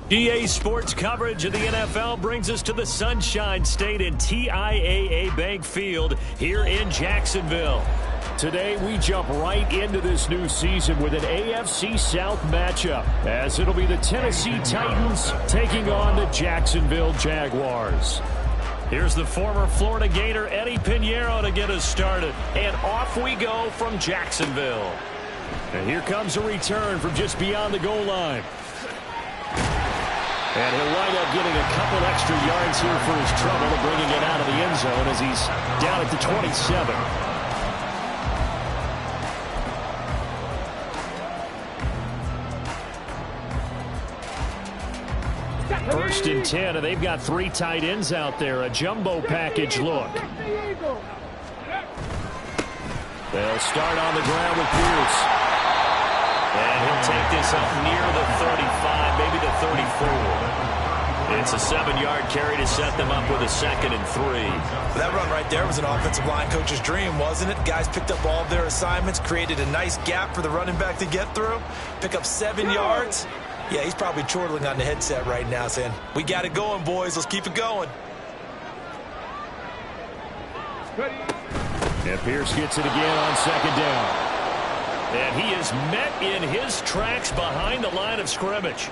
EA Sports coverage of the NFL brings us to the Sunshine State and TIAA Bank Field here in Jacksonville. Today, we jump right into this new season with an AFC South matchup, as it'll be the Tennessee Titans taking on the Jacksonville Jaguars. Here's the former Florida Gator Eddie Pinheiro to get us started. And off we go from Jacksonville. And here comes a return from just beyond the goal line. And he'll wind up getting a couple extra yards here for his trouble and bringing it out of the end zone as he's down at the 27. First and 10, and they've got three tight ends out there. A jumbo package look. They'll start on the ground with Pierce. And he'll take this up near the 35, maybe the 34. It's a 7-yard carry to set them up with a 2nd and 3. That run right there was an offensive line coach's dream, wasn't it? Guys picked up all of their assignments, created a nice gap for the running back to get through, pick up 7 yards. Yeah, he's probably chortling on the headset right now saying, we got it going, boys. Let's keep it going. And Pierce gets it again on 2nd down. And he is met in his tracks behind the line of scrimmage.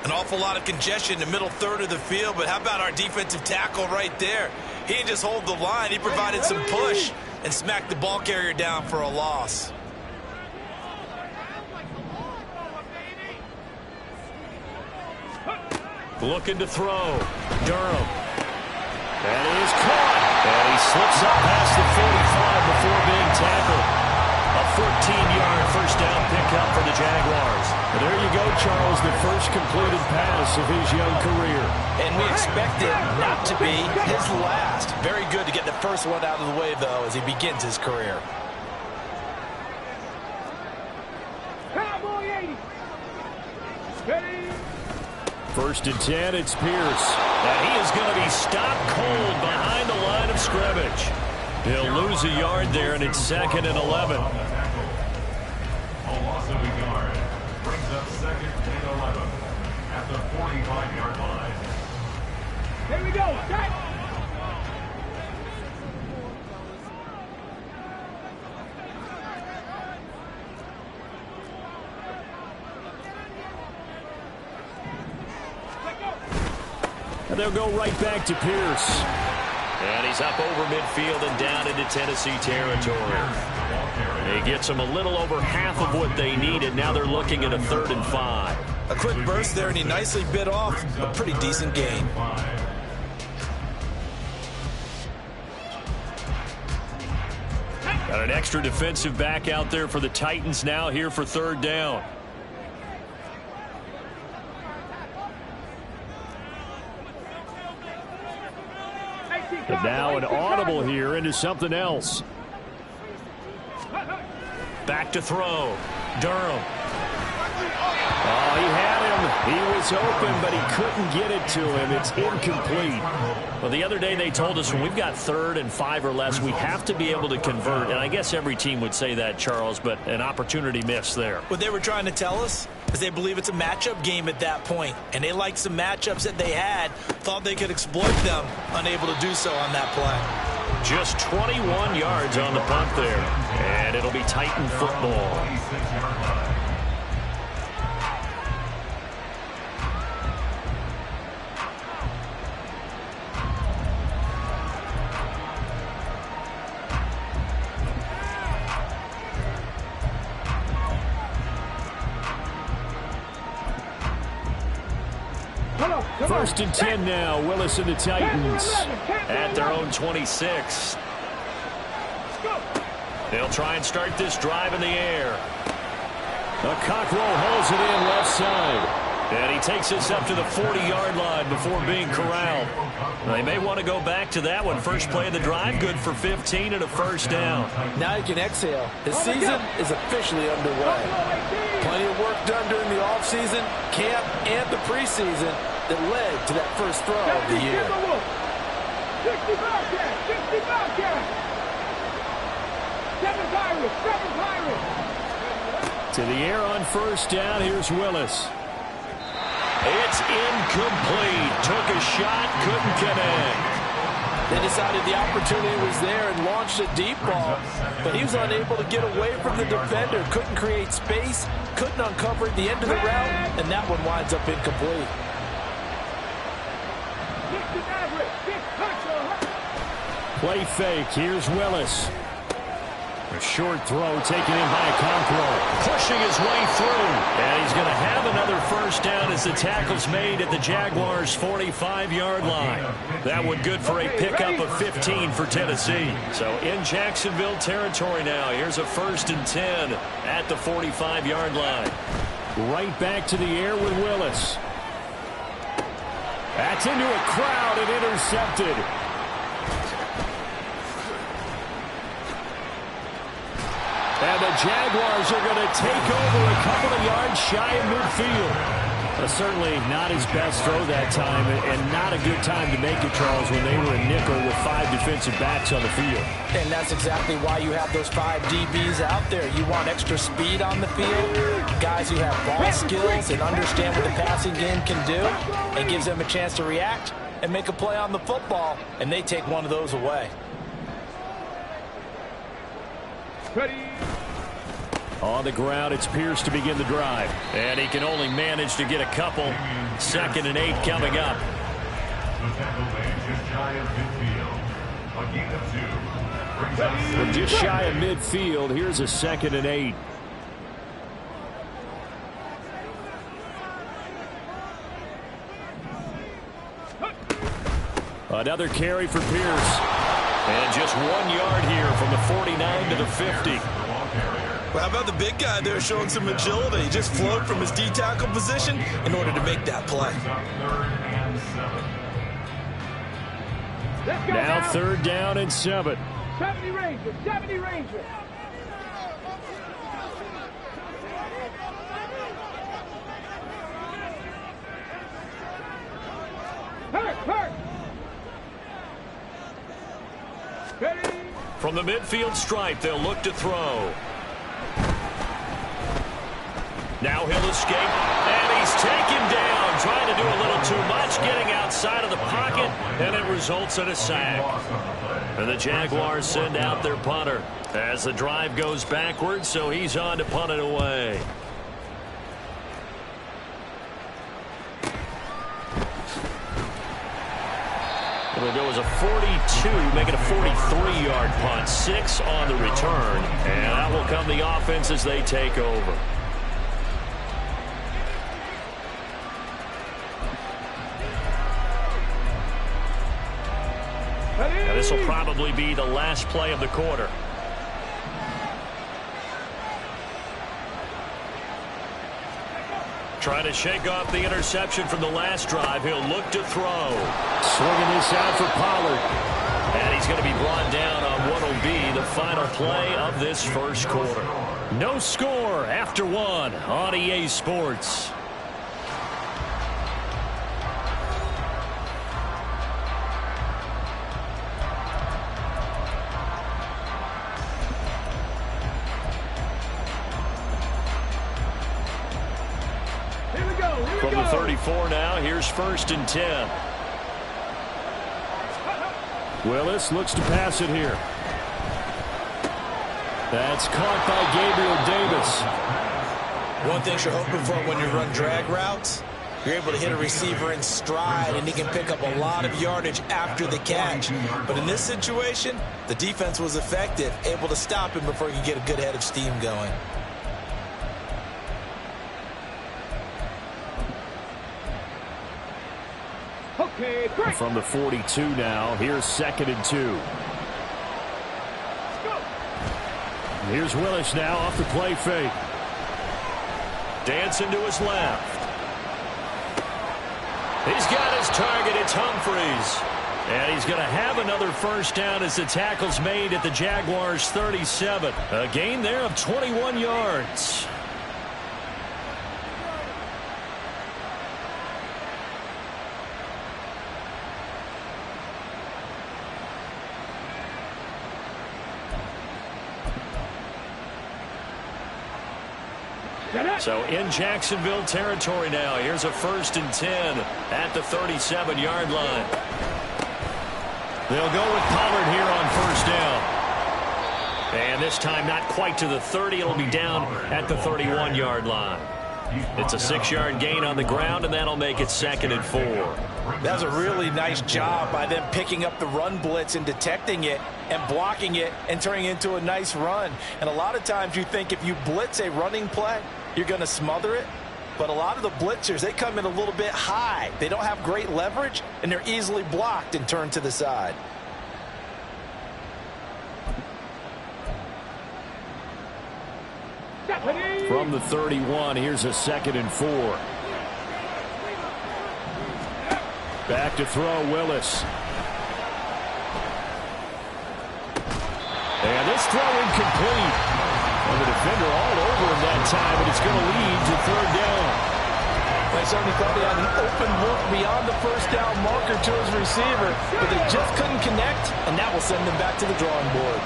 An awful lot of congestion in the middle third of the field, but how about our defensive tackle right there? He didn't just hold the line. He provided some push and smacked the ball carrier down for a loss. Looking to throw. Durham. And he is caught. And he slips up past the 45 before being tackled. A 14-yard first down pickup for the Jaguars. And there you go, Charles, the first completed pass of his young career. And we expect it not to be his last. Very good to get the first one out of the way, though, as he begins his career. First and 10, it's Pierce. And he is going to be stopped cold behind the line of scrimmage. He'll lose a yard there, and it's 2nd and 11. A loss of a yard brings up 2nd and 11 at the 45-yard line. Here we go. Set. And they'll go right back to Pierce. And he's up over midfield and down into Tennessee territory. He gets them a little over half of what they needed. Now they're looking at a 3rd and 5. A quick burst there, and he nicely bit off a pretty decent gain. Got an extra defensive back out there for the Titans now here for 3rd down. And now an audible here into something else. Back to throw. Durham. Oh, he had him. He was open, but he couldn't get it to him. It's incomplete. Well, the other day they told us when we've got 3rd and 5 or less, we have to be able to convert. And I guess every team would say that, Charles, but an opportunity missed there. What they were trying to tell us is they believe it's a matchup game at that point. And they liked some matchups that they had, thought they could exploit them, unable to do so on that play. Just 21 yards on the punt there. And it'll be Titan football. First and 10 now. Willis and the Titans at their own 26. They'll try and start this drive in the air. A Cockrell hauls it in left side. And he takes us up to the 40-yard line before being corralled. They may want to go back to that one. First play of the drive, good for 15 and a first down. Now you can exhale. His season is officially underway. Plenty of work done during the offseason, camp, and the preseason that led to that first throw of the year. 60 Bobcats, 60 Bobcats. 7 Pirates, 7 Pirates. To the air on first down, here's Willis. It's incomplete. Took a shot, couldn't connect. They decided the opportunity was there and launched a deep ball, but he was unable to get away from the defender. Couldn't create space, couldn't uncover at the end of the route, and that one winds up incomplete. Play fake. Here's Willis. A short throw taken in by Okonkwo. Pushing his way through. And he's going to have another first down as the tackle's made at the Jaguars' 45-yard line. That one good for a pickup of 15 for Tennessee. So in Jacksonville territory now. Here's a 1st and 10 at the 45-yard line. Right back to the air with Willis. That's into a crowd and intercepted. And the Jaguars are going to take over a couple of yards shy of midfield. Certainly not his best throw that time, and not a good time to make it, Charles, when they were in nickel with 5 defensive backs on the field. And that's exactly why you have those 5 DBs out there. You want extra speed on the field, guys who have ball skills and understand what the passing game can do, and gives them a chance to react and make a play on the football, and they take one of those away. Ready. On the ground, it's Pierce to begin the drive. And he can only manage to get a couple. 2nd and 8 coming up. The tackle made just shy of midfield. A gain of 2. Brings up From just shy of midfield, here's a 2nd and 8. Another carry for Pierce. And just 1 yard here from the 49 to the 50. Well, how about the big guy there showing some agility? He just flowed from his D-tackle position in order to make that play. Now 3rd down and 7. 70 Rangers, 70 Rangers. Hurt. Ready. From the midfield stripe, they'll look to throw. Now he'll escape, and he's taken down, trying to do a little too much, getting outside of the pocket, and it results in a sack. And the Jaguars send out their punter as the drive goes backwards, so he's on to punt it away. It'll go as a 42, make it a 43-yard punt. 6 on the return, and that will come the offense as they take over. Now, this will probably be the last play of the quarter. Trying to shake off the interception from the last drive. He'll look to throw. Swinging this out for Pollard. And he's going to be brought down on what will be the final play of this first quarter. No score after 1 on EA Sports. From the 34 now, here's 1st and 10. Willis looks to pass it here. That's caught by Gabriel Davis. One thing you're hoping for when you run drag routes, you're able to hit a receiver in stride, and he can pick up a lot of yardage after the catch. But in this situation, the defense was effective, able to stop him before he could get a good head of steam going. Okay, great. From the 42 now, here's 2nd and 2. Here's Willis now off the play fake. Dancing to his left. He's got his target. It's Humphreys. And he's going to have another first down as the tackle's made at the Jaguars' 37. A gain there of 21 yards. So in Jacksonville territory now. Here's a 1st and 10 at the 37-yard line. They'll go with Pollard here on 1st down. And this time not quite to the 30. It'll be down at the 31-yard line. It's a 6-yard gain on the ground, and that'll make it 2nd and 4. That was a really nice job by them picking up the run blitz and detecting it and blocking it and turning it into a nice run. And a lot of times you think if you blitz a running play, you're going to smother it. But a lot of the blitzers, they come in a little bit high. They don't have great leverage, and they're easily blocked and turned to the side. From the 31, here's a 2nd and 4. Back to throw, Willis. And this throw incomplete. And the defender all over him that time, and it's going to lead to 3rd down. I certainly thought he had an open look beyond the 1st down marker to his receiver, but they just couldn't connect, and that will send them back to the drawing board.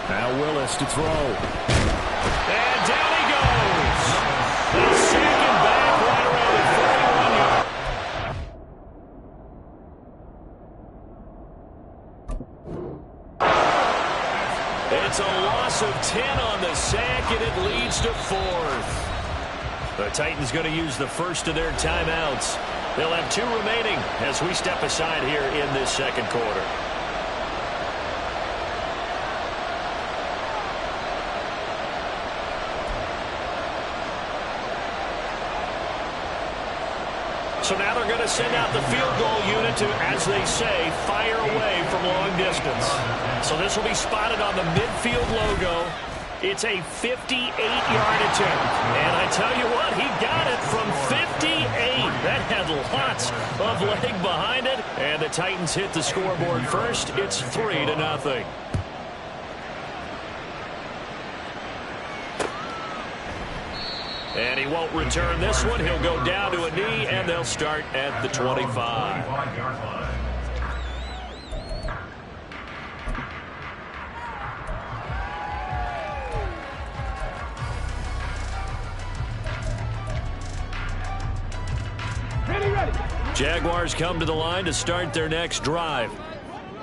Now Willis to throw. And down he goes. The second back right around the 41-yard. It's a loss of 10 on the sack, and it leads to 4th. The Titans going to use the first of their timeouts. They'll have 2 remaining as we step aside here in this 2nd quarter. So now they're going to send out the field goal unit to, as they say, fire away from long distance. So this will be spotted on the midfield logo. It's a 58-yard attempt. And I tell you what, he got it from 58. That had lots of leg behind it. And the Titans hit the scoreboard first. It's 3-0. And he won't return this one. He'll go down to a knee, and they'll start at the 25. Jaguars come to the line to start their next drive.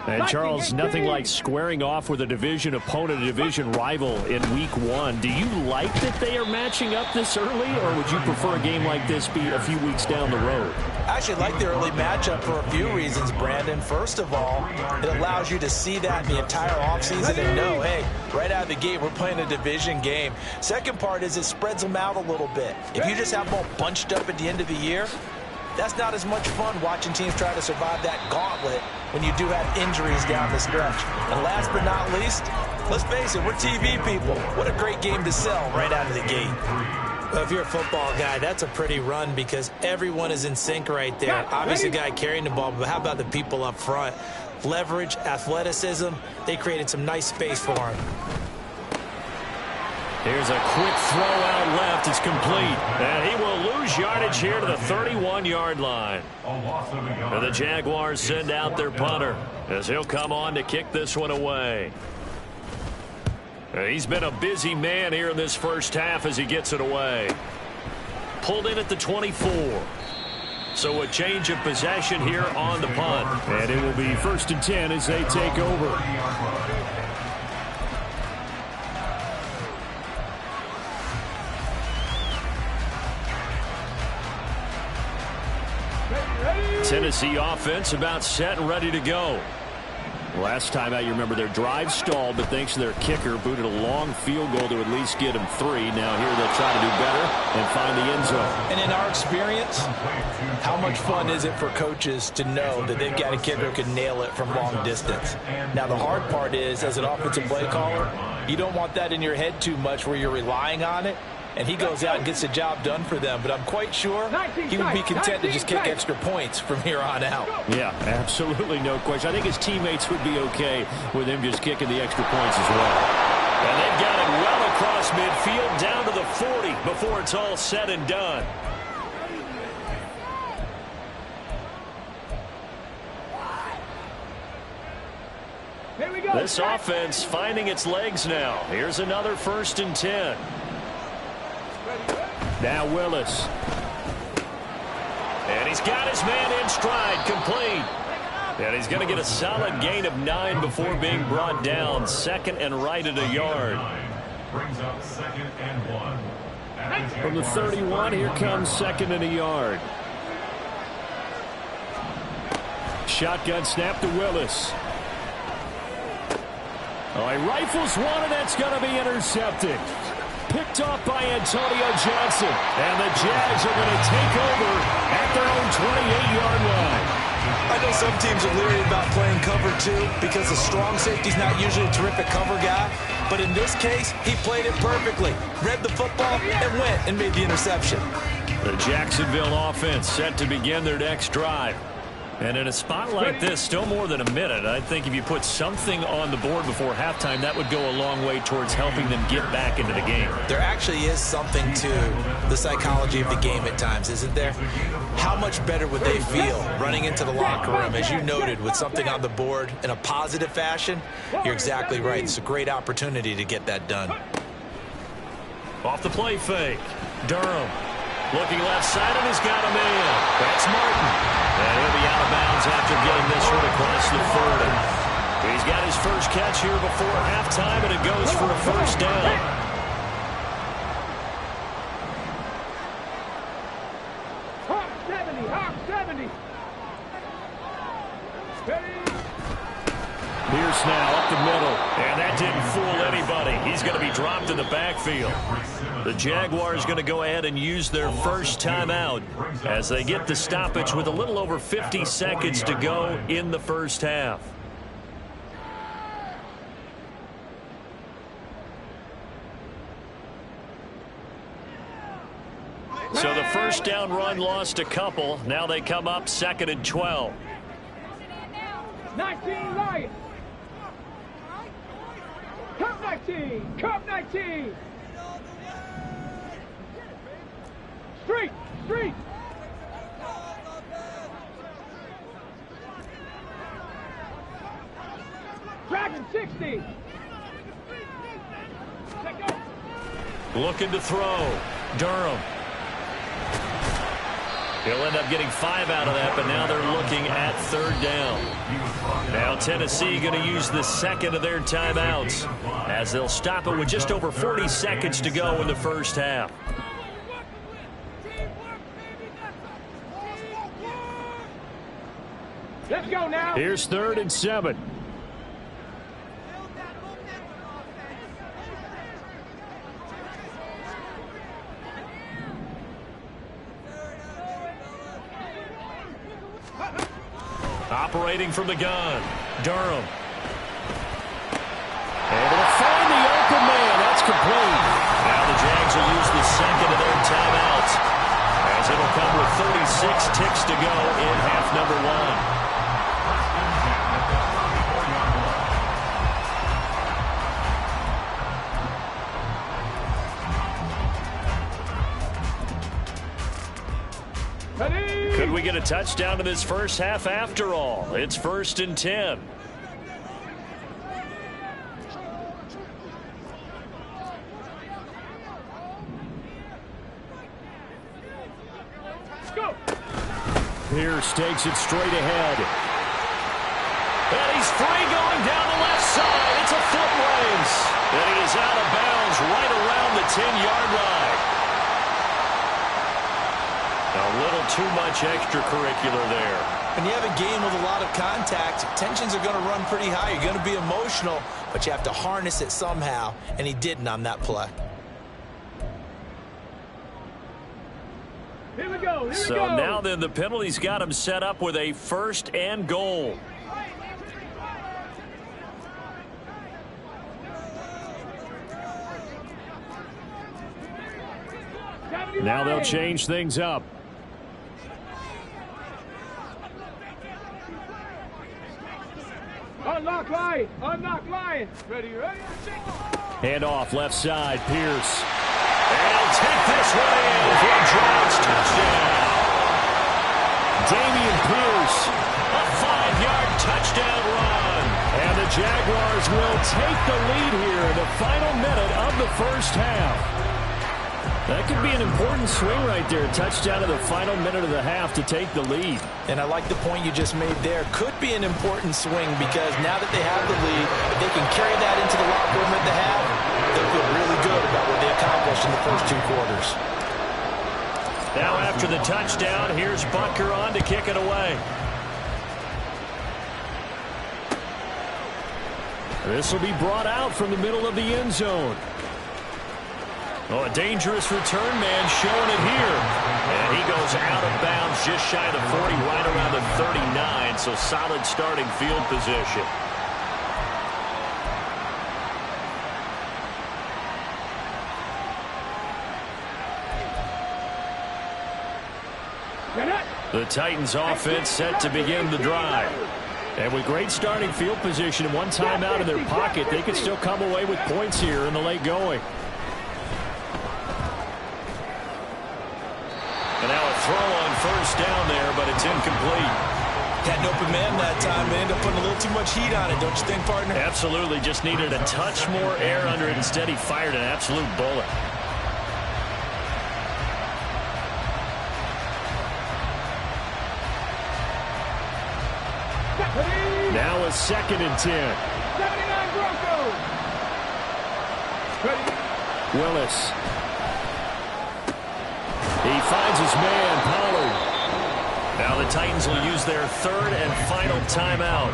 And Charles, nothing like squaring off with a division opponent, a division rival in week 1. Do you like that they are matching up this early, or would you prefer a game like this be a few weeks down the road? I actually like the early matchup for a few reasons, Brandon. First of all, it allows you to see that in the entire offseason and know, hey, right out of the gate, we're playing a division game. Second part is it spreads them out a little bit. If you just have them all bunched up at the end of the year, that's not as much fun watching teams try to survive that gauntlet when you do have injuries down the stretch. And last but not least, let's face it, we're TV people. What a great game to sell right out of the gate. Well, if you're a football guy, that's a pretty run because everyone is in sync right there. Obviously, the guy carrying the ball, but how about the people up front? Leverage, athleticism, they created some nice space for him. Here's a quick throw out left. It's complete. And he will lose yardage here to the 31-yard line. And the Jaguars send out their punter as he'll come on to kick this one away. He's been a busy man here in this first half as he gets it away. Pulled in at the 24. So a change of possession here on the punt. And it will be 1st and 10 as they take over. Tennessee offense about set and ready to go. Last time out, you remember their drive stalled, but thanks to their kicker, booted a long field goal to at least get them 3. Now here they'll try to do better and find the end zone. And in our experience, how much fun is it for coaches to know that they've got a kicker who can nail it from long distance? Now the hard part is, as an offensive play caller, you don't want that in your head too much where you're relying on it. And he goes out and gets the job done for them. But I'm quite sure he would be content to just kick extra points from here on out. Yeah, absolutely no question. I think his teammates would be okay with him just kicking the extra points as well. And they've got it well across midfield down to the 40 before it's all said and done. Here we go. This offense finding its legs now. Here's another 1st and 10. Now Willis. And he's got his man in stride, complete. And he's going to get a solid gain of 9 before being brought down. 2nd and right at a yard. Brings up 2nd and 1. From the 31, here comes 2nd and a yard. Shotgun snap to Willis. Oh, he rifles one, and that's going to be intercepted. Picked off by Antonio Johnson. And the Jags are going to take over at their own 28-yard line. I know some teams are leery about playing cover 2 because the strong safety's not usually a terrific cover guy. But in this case, he played it perfectly. Read the football and went and made the interception. The Jacksonville offense set to begin their next drive. And in a spot like this, still more than a minute, I think if you put something on the board before halftime, that would go a long way towards helping them get back into the game. There actually is something to the psychology of the game at times, isn't there? How much better would they feel running into the locker room, as you noted, with something on the board in a positive fashion? You're exactly right. It's a great opportunity to get that done. Off the play fake. Durham. Looking left side, and he's got a man. That's Martin. And he'll be out of bounds after getting this one across the 40. He's got his first catch here before halftime, and it goes for a 1st down. Hawk 70, Hawk 70. Pierce now up the middle, and that didn't fool anybody. He's going to be dropped in the backfield. The Jaguars going to go ahead and use their first timeout as they get the stoppage with a little over 50 seconds to go in the first half. So the first down run lost a couple. Now they come up 2nd and 12. 19 Lions. Cup 19. Cup 19. Street. Street. Dragon 60. Looking to throw. Durham. He'll end up getting 5 out of that, but now they're looking at 3rd down. Now Tennessee going to use the 2nd of their timeouts as they'll stop it with just over 40 seconds to go in the first half. Let's go now. Here's 3rd and 7. Operating from the gun, Durham. Able to find the open man. That's complete. Now the Jags will use the 2nd of their timeouts as it'll come with 36 ticks to go in half number 1. Could we get a touchdown in this first half after all? It's 1st and 10. Let's go. Pierce takes it straight ahead. And he's free going down the left side. It's a foot race. And he is out of bounds right around the 10-yard line. A little too much extracurricular there. When you have a game with a lot of contact, tensions are going to run pretty high. You're going to be emotional, but you have to harness it somehow, and he didn't on that play. Here we go. Here So we go. now then the penalty's got him set up with a 1st and goal. Now they'll change things up. Unlock line. Lion. Unlock Lion. Ready, ready. Hand off left side. Pierce. And he'll take this one in for a Giants touchdown. Dameon Pierce, a 5-yard touchdown run. And the Jaguars will take the lead here in the final minute of the first half. That could be an important swing right there. A touchdown in the final minute of the half to take the lead. And I like the point you just made there. Could be an important swing because now that they have the lead, if they can carry that into the locker room at the half, they'll feel really good about what they accomplished in the first 2 quarters. Now after the touchdown, here's Butker on to kick it away. This will be brought out from the middle of the end zone. Oh, a dangerous return man showing it here. And he goes out of bounds just shy of the 40, right around the 39, so solid starting field position. The Titans offense set to begin the drive. And with great starting field position and one timeout in their pocket, they could still come away with points here in the late going. And now a throw on first down there, but it's incomplete. Had an open man that time. They ended up putting a little too much heat on it, don't you think, partner? Absolutely. Just needed a touch more air under it. Instead, he fired an absolute bullet. Now a 2nd and 10. 79 Broncos. Willis. He finds his man, Pollard. Now the Titans will use their 3rd and final timeout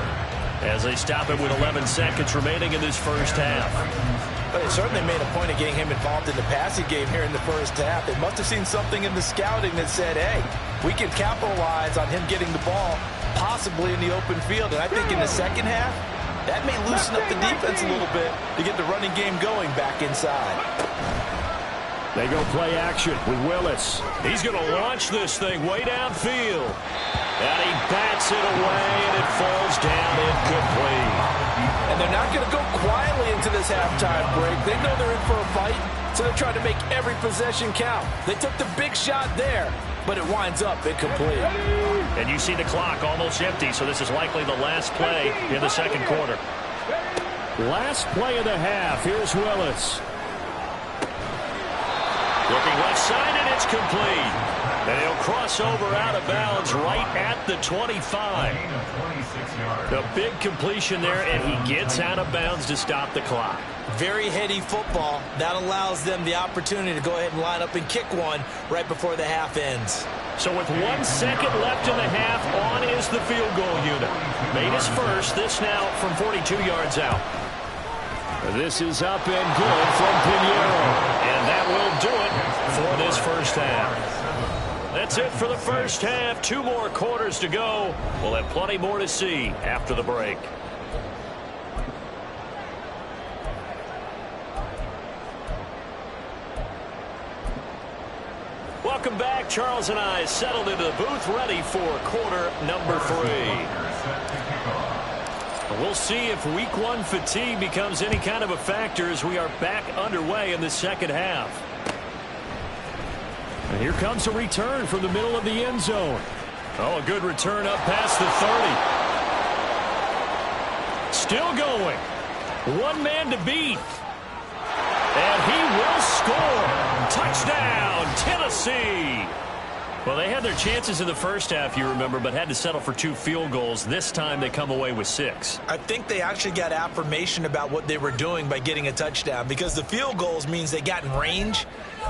as they stop it with 11 seconds remaining in this first half. But they certainly made a point of getting him involved in the passing game here in the first half. They must have seen something in the scouting that said, hey, we can capitalize on him getting the ball possibly in the open field. And I think in the second half, that may loosen up the defense a little bit to get the running game going back inside. They go play action with Willis. He's going to launch this thing way downfield. And he bats it away, and it falls down incomplete. And they're not going to go quietly into this halftime break. They know they're in for a fight, so they're trying to make every possession count. They took the big shot there, but it winds up incomplete. And you see the clock almost empty, so this is likely the last play in the second quarter. Last play of the half. Here's Willis. Looking left side, and it's complete. And he'll cross over out of bounds right at the 25. The big completion there, and he gets out of bounds to stop the clock. Very heady football. That allows them the opportunity to go ahead and line up and kick one right before the half ends. So with 1 second left in the half, on is the field goal unit. Made his first, this now from 42 yards out. This is up and good from Pinheiro. And that will do it for this first half. That's it for the first half. 2 more quarters to go. We'll have plenty more to see after the break. Welcome back. Charles and I settled into the booth ready for quarter number 3. We'll see if week 1 fatigue becomes any kind of a factor as we are back underway in the second half. And here comes a return from the middle of the end zone. Oh, a good return up past the 30. Still going. 1 man to beat. And he will score. Touchdown, Tennessee. Well, they had their chances in the first half, you remember, but had to settle for 2 field goals. This time they come away with 6. I think they actually got affirmation about what they were doing by getting a touchdown, because the field goals means they got in range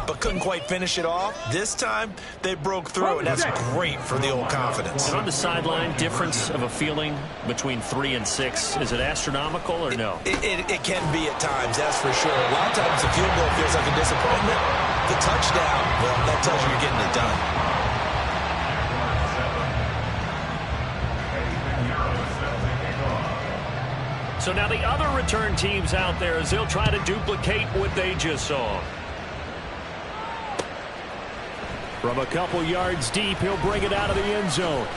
but couldn't quite finish it off. This time they broke through, and that's great for the old confidence. And on the sideline, difference of a feeling between 3 and 6, is it astronomical or no? It can be at times, that's for sure. A lot of times the field goal feels like a disappointment. The touchdown, well, that tells you you're getting it done. So now the other return teams out there as they'll try to duplicate what they just saw. From a couple yards deep, he'll bring it out of the end zone.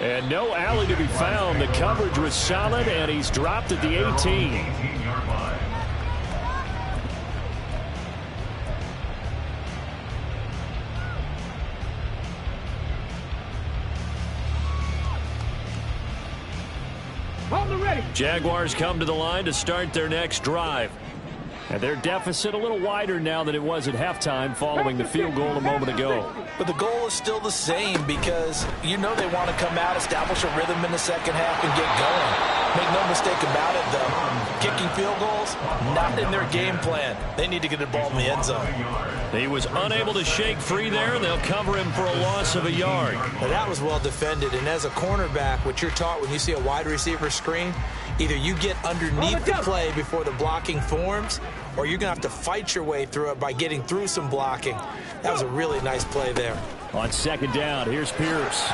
And no alley to be found. The coverage was solid, and he's dropped at the 18. 18-yard line. Hold the ready. Jaguars come to the line to start their next drive. And their deficit a little wider now than it was at halftime following the field goal a moment ago. But the goal is still the same because you know they want to come out, establish a rhythm in the second half, and get going. Make no mistake about it, though. Kicking field goals, not in their game plan. They need to get the ball in the end zone. He was unable to shake free there, and they'll cover him for a loss of a yard. Now, that was well defended, and as a cornerback, what you're taught when you see a wide receiver screen, either you get underneath the play before the blocking forms, or you're going to have to fight your way through it by getting through some blocking. That was a really nice play there. On second down, here's Pierce.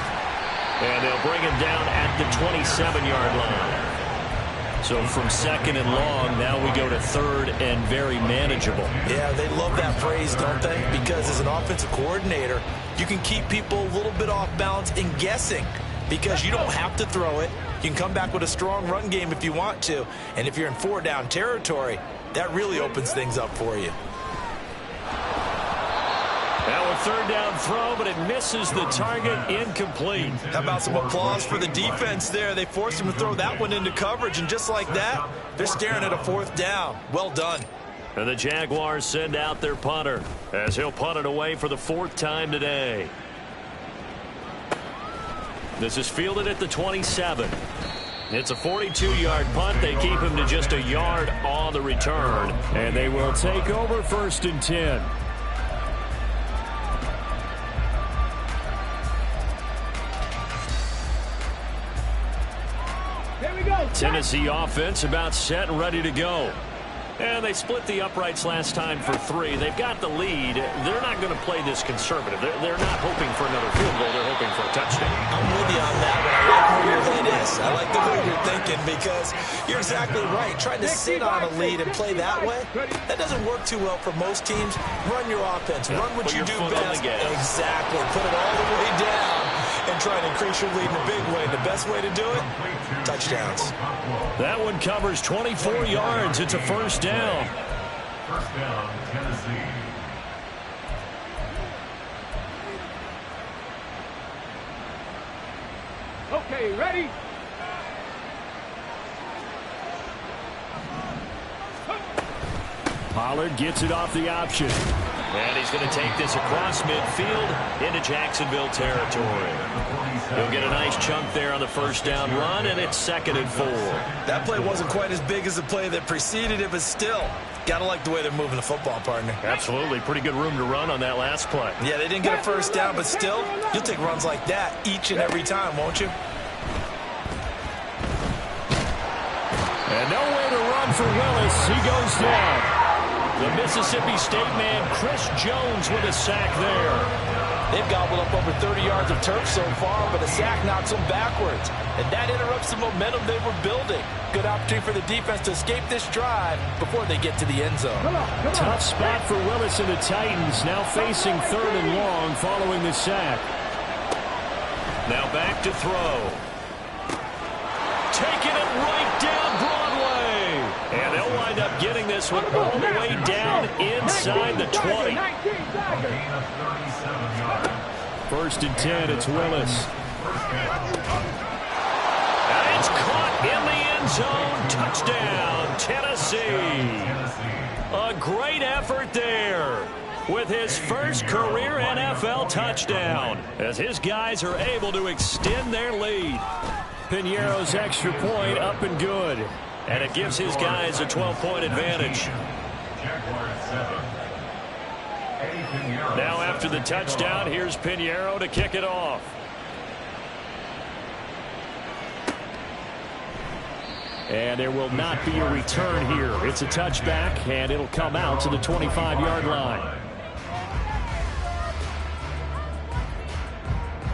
And they'll bring him down at the 27-yard line. So from second and long, now we go to third and very manageable. Yeah, they love that phrase, don't they? Because as an offensive coordinator, you can keep people a little bit off balance and guessing because you don't have to throw it. You can come back with a strong run game if you want to. And if you're in four-down territory, that really opens things up for you. Now a third down throw, but it misses the target, incomplete. How about some applause for the defense there? They forced him to throw that one into coverage, and just like that, they're staring at a fourth down. Well done. And the Jaguars send out their punter as he'll punt it away for the fourth time today. This is fielded at the 27. It's a 42-yard punt. They keep him to just a yard on the return, and they will take over first and 10. Tennessee offense about set and ready to go. And they split the uprights last time for 3. They've got the lead. They're not going to play this conservative. They're not hoping for another field goal. They're hoping for a touchdown. I'm with you on that one. I like where your head is. I like the way you're thinking because you're exactly right. Trying to sit on a lead and play that way, that doesn't work too well for most teams. Run your offense. Run what you do best. Exactly. Put it all the way down and try to increase your lead in a big way. The best way to do it, touchdowns. That one covers 24 yards. It's a first down. First down, Tennessee. Okay, ready? Pollard gets it off the option. And he's going to take this across midfield into Jacksonville territory. He'll get a nice chunk there on the first down run, and it's 2nd and 4. That play wasn't quite as big as the play that preceded it, but still, got to like the way they're moving the football, partner. Absolutely. Pretty good room to run on that last play. Yeah, they didn't get a first down, but still, you'll take runs like that each and every time, won't you? And no way to run for Willis. He goes down. The Mississippi State man, Chris Jones, with a sack there. They've gobbled up over 30 yards of turf so far, but a sack knocks them backwards. And that interrupts the momentum they were building. Good opportunity for the defense to escape this drive before they get to the end zone. Tough spot for Willis and the Titans, now facing 3rd and long following the sack. Now back to throw. Taking it right down Broadway. And they'll wind up getting this one all the way down inside the 20. First and 10, it's Willis. And it's caught in the end zone. Touchdown, Tennessee. A great effort there with his first career NFL touchdown as his guys are able to extend their lead. Piñeiro's extra point up and good. And it gives his guys a 12-point advantage. Now after the touchdown, here's Piñeiro to kick it off. And there will not be a return here. It's a touchback, and it'll come out to the 25-yard line.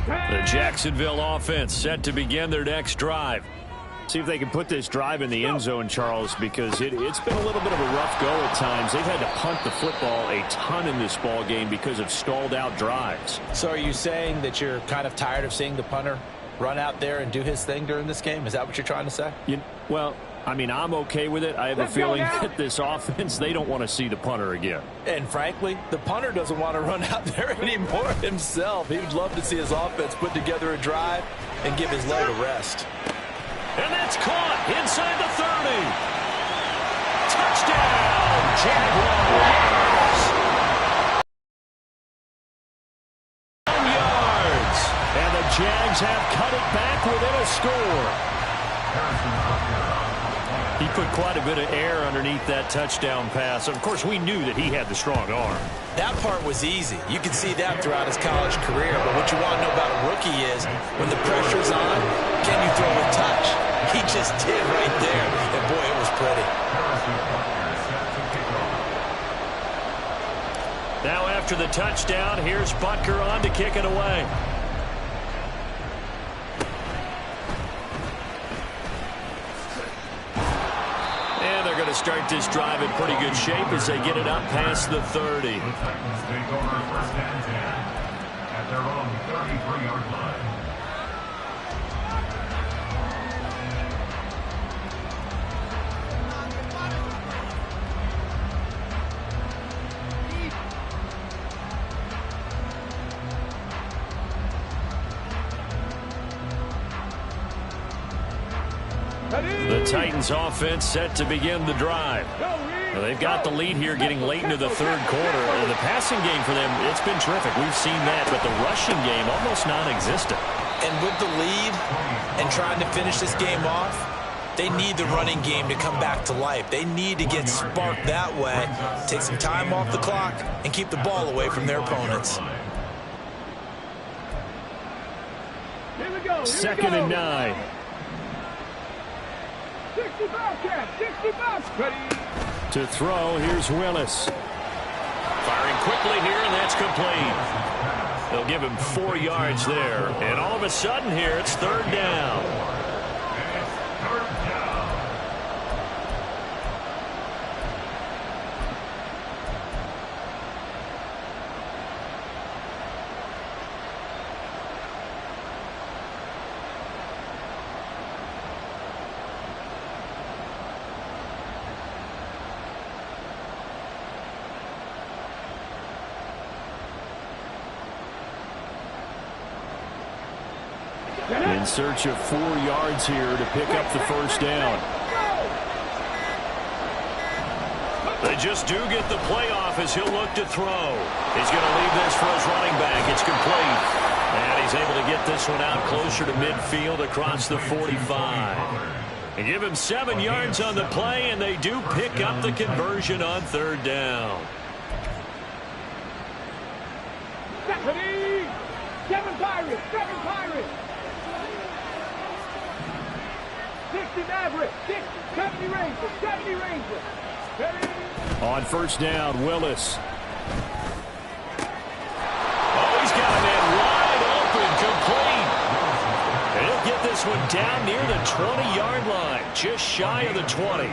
The Jacksonville offense set to begin their next drive. See if they can put this drive in the end zone, Charles, because it's been a little bit of a rough go at times. They've had to punt the football a ton in this ball game because of stalled out drives. So are you saying that you're kind of tired of seeing the punter run out there and do his thing during this game? Is that what you're trying to say? Well, I mean, I'm okay with it. I have a feeling that this offense, they don't want to see the punter again. And frankly, the punter doesn't want to run out there anymore himself. He would love to see his offense put together a drive and give his leg a rest. And that's caught inside the 30. Touchdown, Jaguars. 9 yards. And the Jags have cut it back within a score. He put quite a bit of air underneath that touchdown pass. Of course, we knew that he had the strong arm. That part was easy. You can see that throughout his college career. But what you want to know about a rookie is when the pressure's on, can you throw a touch? He just did right there. And, boy, it was pretty. Now after the touchdown, here's Butker on to kick it away. And they're going to start this drive in pretty good shape as they get it up past the 30. The Titans take over first and 10 at their own 33-yard line. The Titans offense set to begin the drive. Well, they've got the lead here getting late into the third quarter. And the passing game for them, it's been terrific. We've seen that, but the rushing game almost non-existent. And with the lead and trying to finish this game off, they need the running game to come back to life. They need to get sparked that way, take some time off the clock, and keep the ball away from their opponents. Second and 9. 65, ready. To throw, here's Willis. Firing quickly here, and that's complete. They'll give him 4 yards there. And all of a sudden here, it's third down. In search of 4 yards here to pick up the first down. They just do get the playoff as he'll look to throw. He's going to leave this for his running back. It's complete. And he's able to get this one out closer to midfield across the 45. And give him 7 yards on the play, and they do pick up the conversion on third down. 7 Pirates, 7 Pirates. 60 Mavericks, 70 Rangers, 70 Rangers. On first down, Willis. Oh, he's got a man wide open, complete. And he'll get this one down near the 20-yard line, just shy of the 20.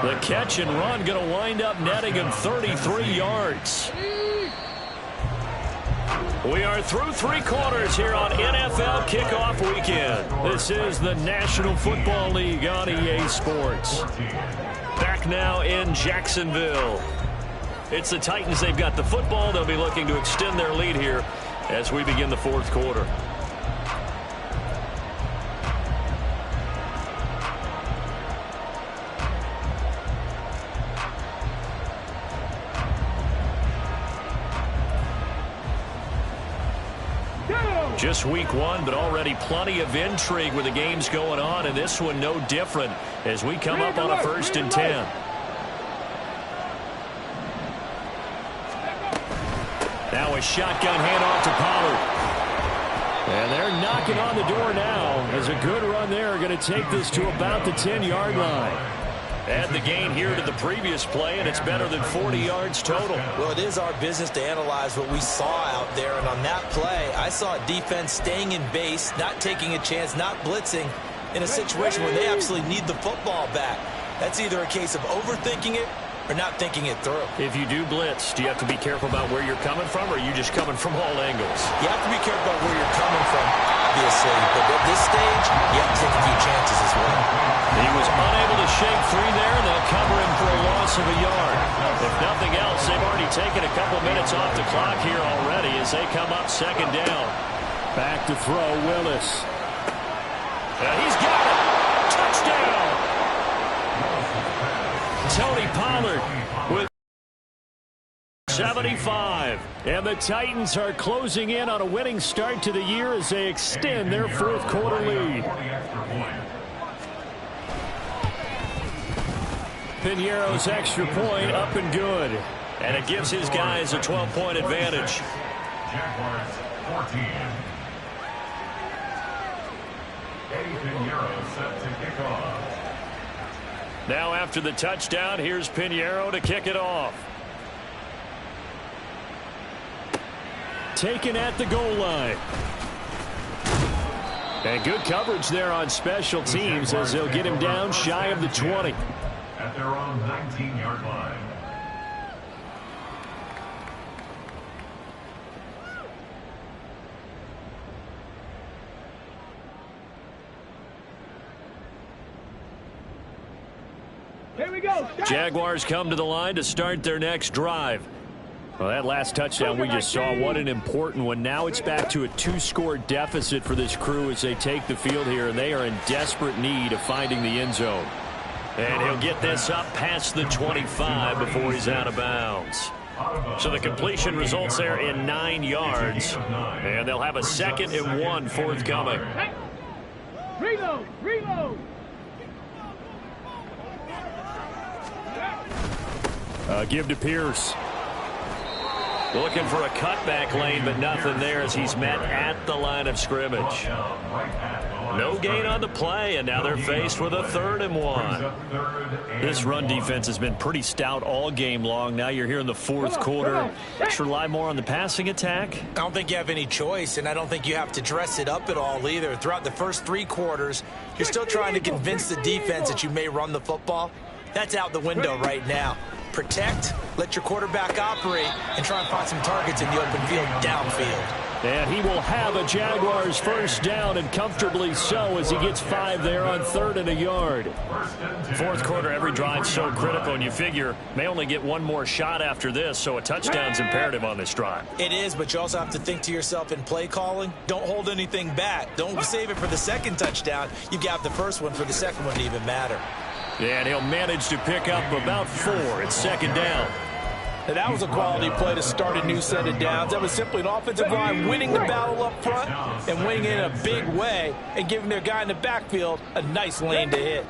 The catch and run going to wind up netting him 33 yards. We are through 3 quarters here on NFL Kickoff Weekend. This is the National Football League on EA Sports. Back now in Jacksonville. It's the Titans. They've got the football. They'll be looking to extend their lead here as we begin the fourth quarter. Just week 1, but already plenty of intrigue with the games going on, and this one no different as we come up on a 1st and 10. Now a shotgun handoff to Pollard. And they're knocking on the door now as a good run there going to take this to about the 10-yard line. Add the gain here to the previous play, and it's better than 40 yards total. Well, it is our business to analyze what we saw out there, and on that play, I saw a defense staying in base, not taking a chance, not blitzing, in a situation where they absolutely need the football back. That's either a case of overthinking it or not thinking it through. If you do blitz, do you have to be careful about where you're coming from, or are you just coming from all angles? You have to be careful about where you're coming from, obviously. But at this stage, you have to take a few chances as well. He was unable to shake free there, and they'll cover him for a loss of a yard. If nothing else, they've already taken a couple minutes off the clock here already as they come up second down. Back to throw, Willis. And he's got it. Touchdown. Tony Pollard with 75. And the Titans are closing in on a winning start to the year as they extend their fourth quarter lead. Piñeiro's extra point up and good. And it gives his guys a 12-point advantage. Jaguars 14. Eddie Piñeiro set to kick off. Now after the touchdown, here's Piñeiro to kick it off. Taken at the goal line. And good coverage there on special teams as they'll get him down shy of the 20. At their own 19-yard line. Here we go. Jaguars come to the line to start their next drive. Well, that last touchdown we just saw, what an important one. Now it's back to a 2-score deficit for this crew as they take the field here, and they are in desperate need of finding the end zone. And he'll get this up past the 25 before he's out of bounds. So the completion results there in 9 yards, and they'll have a 2nd and 1 forthcoming. Reload, reload. Give to Pierce. Looking for a cutback lane, but nothing there as he's met at the line of scrimmage. No gain on the play, and now they're faced with a 3rd and 1. This run defense has been pretty stout all game long. Now you're here in the fourth quarter. Should rely more on the passing attack? I don't think you have any choice, and I don't think you have to dress it up at all either. Throughout the first 3 quarters, you're still trying to convince the defense that you may run the football. That's out the window right now. Protect, let your quarterback operate, and try and find some targets in the open field downfield. And he will have a Jaguars first down, and comfortably so, as he gets 5 there on 3rd and a yard. Fourth quarter, every drive's so critical, and you figure may only get one more shot after this, so a touchdown's imperative on this drive. It is, but you also have to think to yourself in play calling, don't hold anything back. Don't save it for the 2nd touchdown. You got the first one for the 2nd one to even matter. And he'll manage to pick up about 4. It's 2nd down. And that was a quality play to start a new set of downs. That was simply an offensive line winning the battle up front and winning it in a big way and giving their guy in the backfield a nice lane to hit.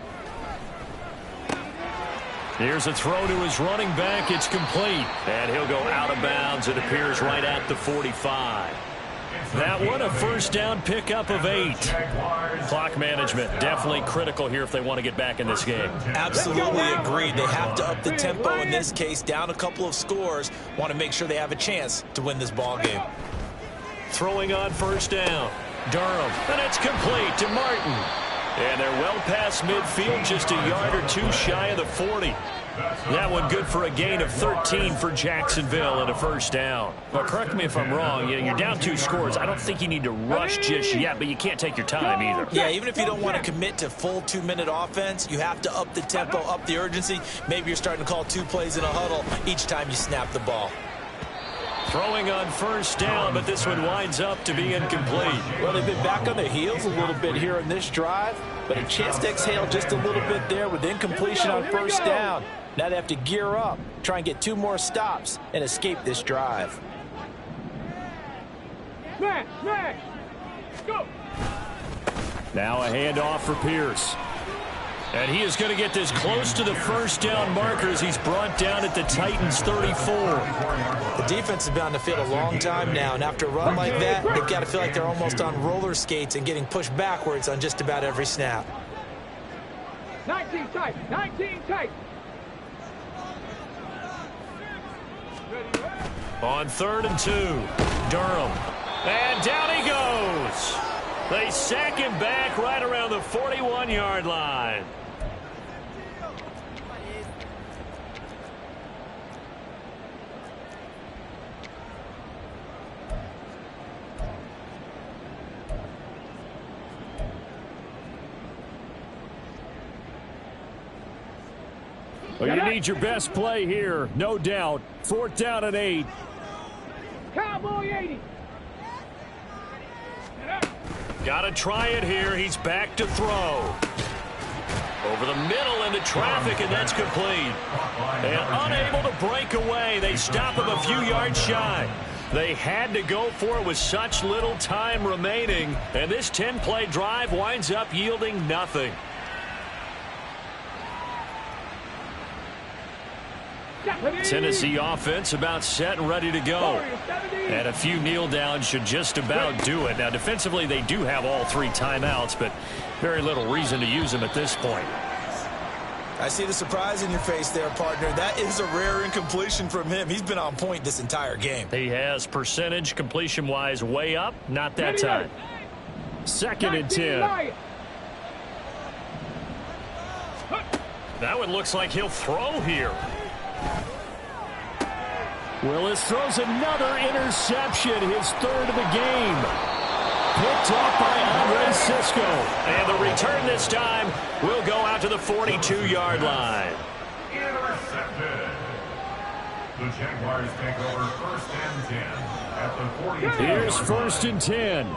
Here's a throw to his running back. It's complete. And he'll go out of bounds. It appears right at the 45. That one, a first down pickup of 8. Clock management definitely critical here if they want to get back in this game. Absolutely agreed. They have to up the tempo in this case, down a couple of scores. Want to make sure they have a chance to win this ball game. Throwing on first down. Durham, and it's complete to Martin. And they're well past midfield, just a yard or 2 shy of the 40. That one good for a gain of 13 for Jacksonville and a first down. But correct me if I'm wrong, you're down 2 scores. I don't think you need to rush just yet, but you can't take your time either. Yeah, even if you don't want to commit to full 2-minute offense, you have to up the tempo, up the urgency. Maybe you're starting to call 2 plays in a huddle each time you snap the ball. Throwing on first down, but this one winds up to be incomplete. Well, they've been back on their heels a little bit here in this drive, but a chance to exhale just a little bit there with incompletion on first down. Now they have to gear up, try and get 2 more stops, and escape this drive. Smash, go. Now a handoff for Pierce. And he is going to get this close to the first down marker as he's brought down at the Titans' 34. The defense has been on the field a long time now, and after a run like that, they've got to feel like they're almost on roller skates and getting pushed backwards on just about every snap. 19 tight, 19 tight. On 3rd and 2, Durham. And down he goes. They sack him back right around the 41-yard line. Well, you need your best play here, no doubt. 4th down and 8. Cowboy 80. Got to try it here. He's back to throw. Over the middle into traffic, and that's complete. And unable to break away. They stop him a few yards shy. They had to go for it with such little time remaining. And this 10-play drive winds up yielding nothing. Tennessee offense about set and ready to go. And a few kneel downs should just about do it. Now, defensively, they do have all 3 timeouts, but very little reason to use them at this point. I see the surprise in your face there, partner. That is a rare incompletion from him. He's been on point this entire game. He has percentage completion-wise way up. Not that time. 2nd and 10. That one looks like he'll throw here. Willis throws another interception, his 3rd of the game. Picked off by Andre Cisco. And the return this time will go out to the 42-yard line. Intercepted. The Jaguars take over 1st and 10 at the 42. Here's 1st and 10.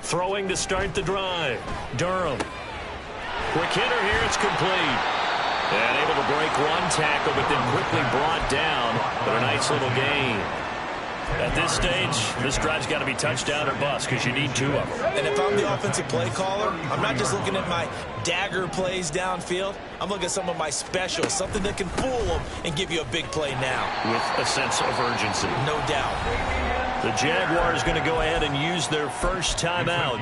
Throwing to start the drive. Durham. Quick hitter here. It's complete. And able to break one tackle, but then quickly brought down. But a nice little gain. At this stage, this drive's got to be touchdown or bust because you need 2 of them. And if I'm the offensive play caller, I'm not just looking at my dagger plays downfield. I'm looking at some of my specials, something that can fool them and give you a big play now. With a sense of urgency. No doubt. The Jaguars going to go ahead and use their first timeout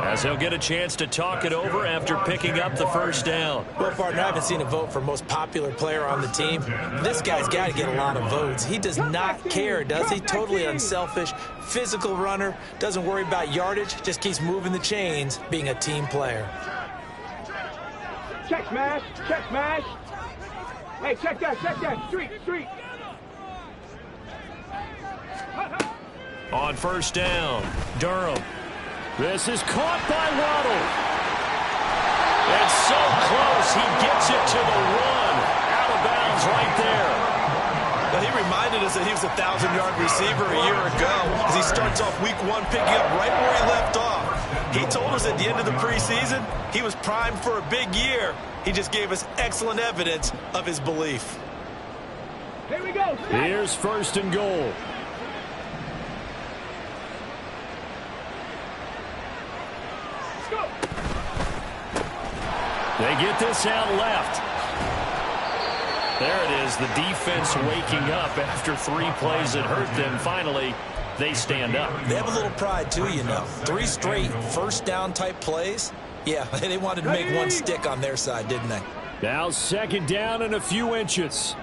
as they'll get a chance to talk it over after picking up the 1st down. Well, partner, I haven't seen a vote for most popular player on the team. This guy's got to get a lot of votes. He does not care, does he? Totally unselfish, physical runner, doesn't worry about yardage, just keeps moving the chains, being a team player. Check smash, check smash. Hey, check that, street. On 1st down, Durham. This is caught by Waddle. It's so close, he gets it to the 1. Out of bounds right there. Now, he reminded us that he was a 1,000-yard receiver a year ago as he starts off week 1 picking up right where he left off. He told us at the end of the preseason he was primed for a big year. He just gave us excellent evidence of his belief. Here we go. Here's 1st and goal. They get this out left. There it is, the defense waking up after 3 plays that hurt them. Finally, they stand up. They have a little pride, too, you know. 3 straight 1st down type plays. Yeah, they wanted to make one stick on their side, didn't they? Now 2nd down and a few inches.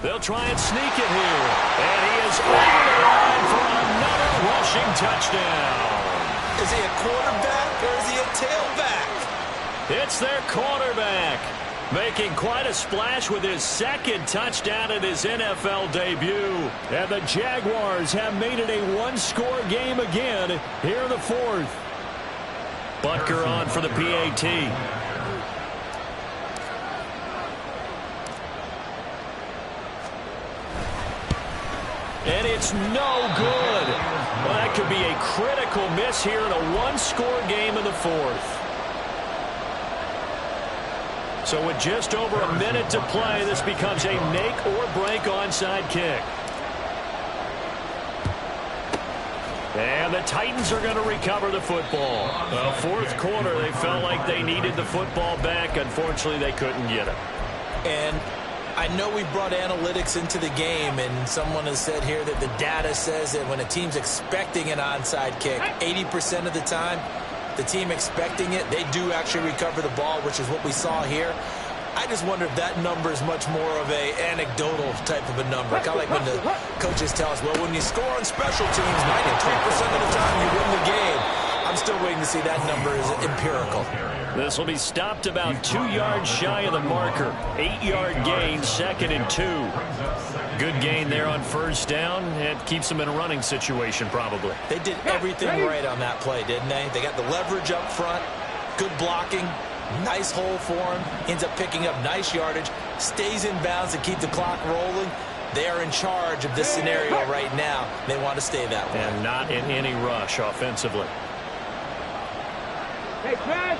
They'll try and sneak it here. And he is over the line for another rushing touchdown. Is he a quarterback or is he a tailback? It's their quarterback, making quite a splash with his 2nd touchdown in his NFL debut. And the Jaguars have made it a 1-score game again here in the 4th. Butker on for the PAT. And it's no good. Well, that could be a critical miss here in a 1-score game in the 4th. So with just over a minute to play, this becomes a make or break onside kick. And the Titans are going to recover the football. Well, 4th quarter, they felt like they needed the football back. Unfortunately, they couldn't get it. And I know we brought analytics into the game, and someone has said here that the data says that when a team's expecting an onside kick, 80% of the time, the team expecting it, they do actually recover the ball, which is what we saw here. I just wonder if that number is much more of a anecdotal type of a number. Kind of like when the coaches tell us, well, when you score on special teams, 93% of the time you win the game. I'm still waiting to see that number is empirical. This will be stopped about 2 yards shy of the marker. 8-yard gain, 2nd and 2. Good gain there on first down. It keeps them in a running situation probably. They did everything right on that play, didn't they? They got the leverage up front, good blocking, nice hole for him, ends up picking up nice yardage, stays in bounds to keep the clock rolling. They are in charge of this scenario right now. They want to stay that way. And not in any rush offensively. Hey, pass!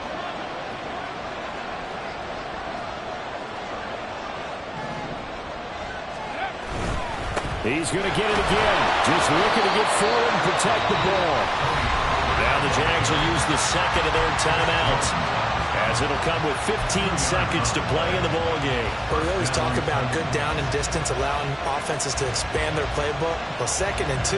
He's going to get it again. Just looking to get forward and protect the ball. Now the Jags will use the second of their timeouts, as it'll come with 15 seconds to play in the ball game. Well, we always talk about good down and distance, allowing offenses to expand their playbook. Well, 2nd and 2,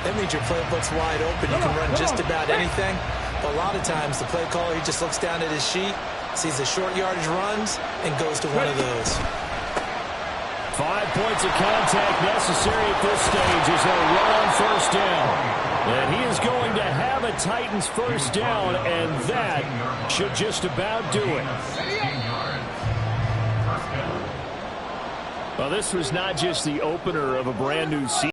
that means your playbook's wide open. You can run just about anything. But a lot of times, the play caller, he just looks down at his sheet, sees the short yardage runs, and goes to one of those. 5 points of contact necessary at this stage as they'll run on first down. And he is going to have a Titans first down, and that should just about do it. Well, this was not just the opener of a brand new season.